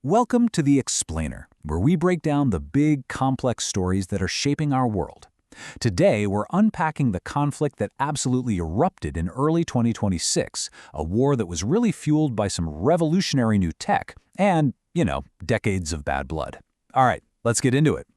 Welcome to The Explainer, where we break down the big, complex stories that are shaping our world. Today, we're unpacking the conflict that absolutely erupted in early 2026, a war that was really fueled by some revolutionary new tech and, decades of bad blood. All right, let's get into it.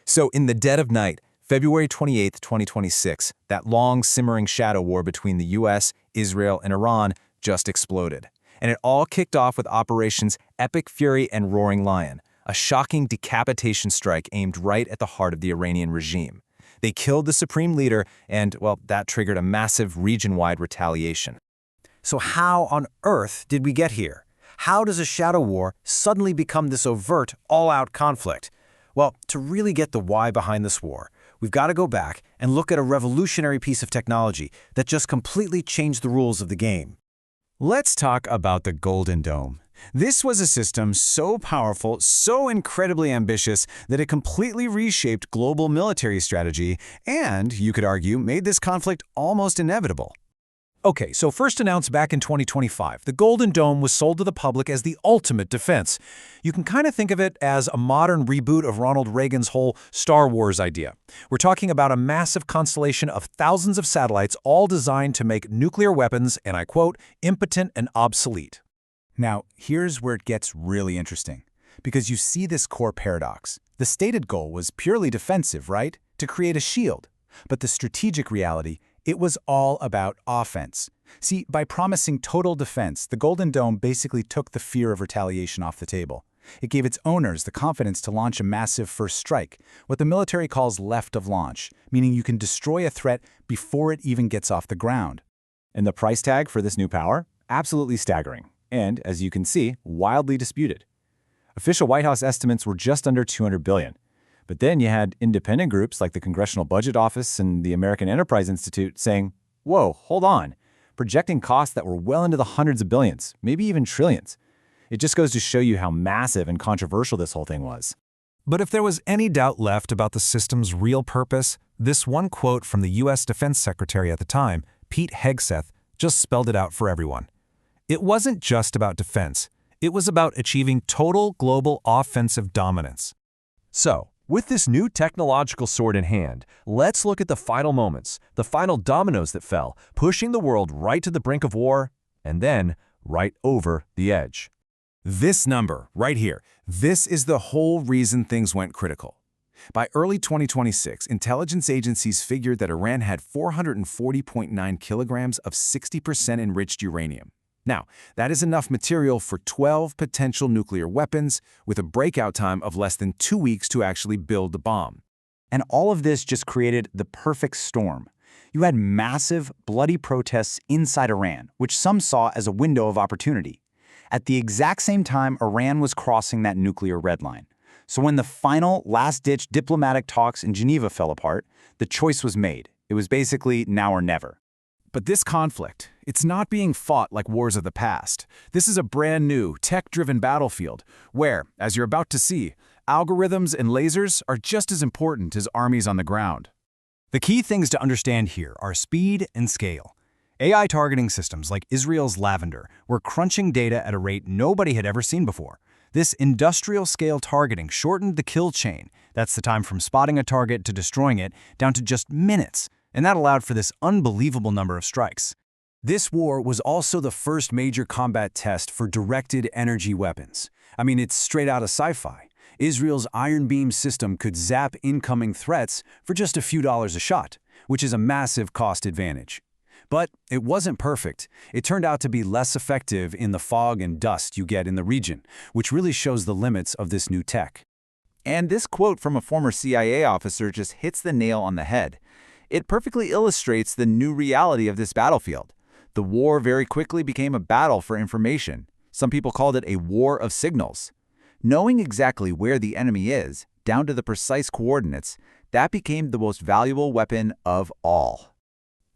So in the dead of night, February 28, 2026, that long simmering shadow war between the US, Israel, and Iran just exploded. And it all kicked off with Operations Epic Fury and Roaring Lion, a shocking decapitation strike aimed right at the heart of the Iranian regime. They killed the supreme leader and, well, that triggered a massive region-wide retaliation. So how on earth did we get here? How does a shadow war suddenly become this overt, all-out conflict? Well, to really get the why behind this war, we've got to go back and look at a revolutionary piece of technology that just completely changed the rules of the game. Let's talk about the Golden Dome. This was a system so powerful, so incredibly ambitious, that it completely reshaped global military strategy and, you could argue, made this conflict almost inevitable. Okay, so first announced back in 2025, the Golden Dome was sold to the public as the ultimate defense. You can kind of think of it as a modern reboot of Ronald Reagan's whole Star Wars idea. We're talking about a massive constellation of thousands of satellites all designed to make nuclear weapons, and I quote, impotent and obsolete. Now, here's where it gets really interesting, because you see this core paradox. The stated goal was purely defensive, right? To create a shield. But the strategic reality, it was all about offense. See, by promising total defense, the Golden Dome basically took the fear of retaliation off the table. It gave its owners the confidence to launch a massive first strike, what the military calls left of launch, meaning you can destroy a threat before it even gets off the ground. And the price tag for this new power? Absolutely staggering. And, as you can see, wildly disputed. Official White House estimates were just under $200 billion. But then you had independent groups like the Congressional Budget Office and the American Enterprise Institute saying, whoa, hold on, projecting costs that were well into the hundreds of billions, maybe even trillions. It just goes to show you how massive and controversial this whole thing was. But if there was any doubt left about the system's real purpose, this one quote from the U.S. Defense Secretary at the time, Pete Hegseth, just spelled it out for everyone. It wasn't just about defense. It was about achieving total global offensive dominance. So, with this new technological sword in hand, let's look at the final moments, the final dominoes that fell, pushing the world right to the brink of war, and then right over the edge. This number, right here, this is the whole reason things went critical. By early 2026, intelligence agencies figured that Iran had 440.9 kilograms of 60% enriched uranium. Now, that is enough material for 12 potential nuclear weapons, with a breakout time of less than 2 weeks to actually build the bomb. And all of this just created the perfect storm. You had massive, bloody protests inside Iran, which some saw as a window of opportunity. At the exact same time, Iran was crossing that nuclear red line. So when the final, last-ditch diplomatic talks in Geneva fell apart, the choice was made. It was basically now or never. But this conflict, it's not being fought like wars of the past. This is a brand new, tech-driven battlefield where, as you're about to see, algorithms and lasers are just as important as armies on the ground. The key things to understand here are speed and scale. AI targeting systems like Israel's Lavender were crunching data at a rate nobody had ever seen before. This industrial-scale targeting shortened the kill chain. That's the time from spotting a target to destroying it down to just minutes. And that allowed for this unbelievable number of strikes. This war was also the first major combat test for directed energy weapons. I mean, it's straight out of sci-fi. Israel's Iron Beam system could zap incoming threats for just a few dollars a shot, which is a massive cost advantage. But it wasn't perfect. It turned out to be less effective in the fog and dust you get in the region, which really shows the limits of this new tech. And this quote from a former CIA officer just hits the nail on the head. It perfectly illustrates the new reality of this battlefield. The war very quickly became a battle for information. Some people called it a war of signals. Knowing exactly where the enemy is, down to the precise coordinates, that became the most valuable weapon of all.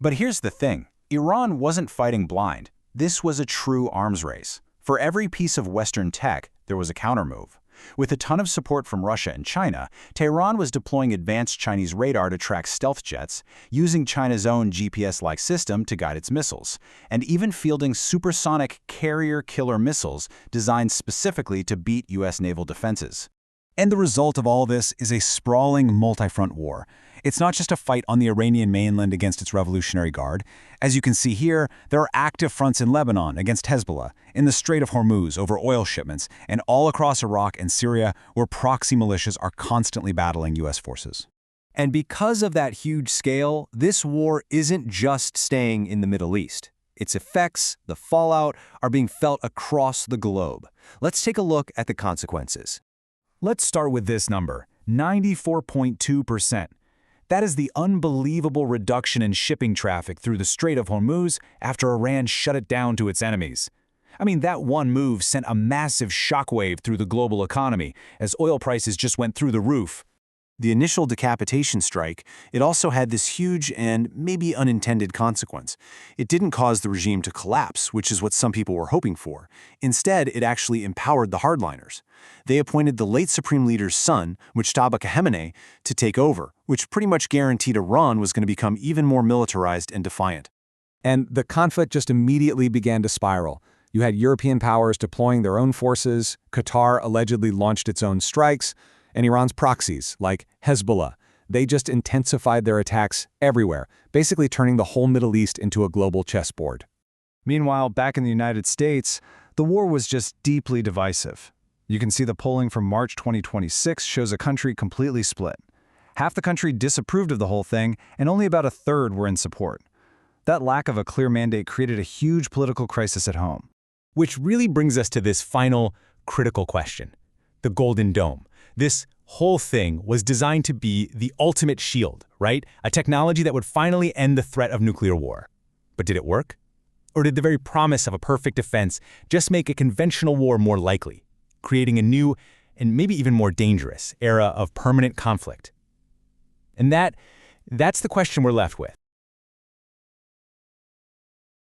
But here's the thing. Iran wasn't fighting blind. This was a true arms race. For every piece of Western tech, there was a countermove. With a ton of support from Russia and China, Tehran was deploying advanced Chinese radar to track stealth jets, using China's own GPS-like system to guide its missiles, and even fielding supersonic carrier-killer missiles designed specifically to beat U.S. naval defenses. And the result of all this is a sprawling multi-front war. It's not just a fight on the Iranian mainland against its Revolutionary Guard. As you can see here, there are active fronts in Lebanon against Hezbollah, in the Strait of Hormuz over oil shipments, and all across Iraq and Syria where proxy militias are constantly battling U.S. forces. And because of that huge scale, this war isn't just staying in the Middle East. Its effects, the fallout, are being felt across the globe. Let's take a look at the consequences. Let's start with this number, 94.2%. That is the unbelievable reduction in shipping traffic through the Strait of Hormuz after Iran shut it down to its enemies. I mean, that one move sent a massive shockwave through the global economy as oil prices just went through the roof. The initial decapitation strike, it also had this huge and maybe unintended consequence. It didn't cause the regime to collapse, which is what some people were hoping for. Instead, it actually empowered the hardliners. They appointed the late Supreme Leader's son, Mujtaba Khamenei, to take over, which pretty much guaranteed Iran was going to become even more militarized and defiant. And the conflict just immediately began to spiral. You had European powers deploying their own forces, Qatar allegedly launched its own strikes, and Iran's proxies, like Hezbollah, they just intensified their attacks everywhere, basically turning the whole Middle East into a global chessboard. Meanwhile, back in the United States, the war was just deeply divisive. You can see the polling from March 2026 shows a country completely split. Half the country disapproved of the whole thing, and only about a third were in support. That lack of a clear mandate created a huge political crisis at home. Which really brings us to this final critical question, the Golden Dome. This whole thing was designed to be the ultimate shield, right? A technology that would finally end the threat of nuclear war. But did it work? Or did the very promise of a perfect defense just make a conventional war more likely, creating a new and maybe even more dangerous era of permanent conflict? And that's the question we're left with.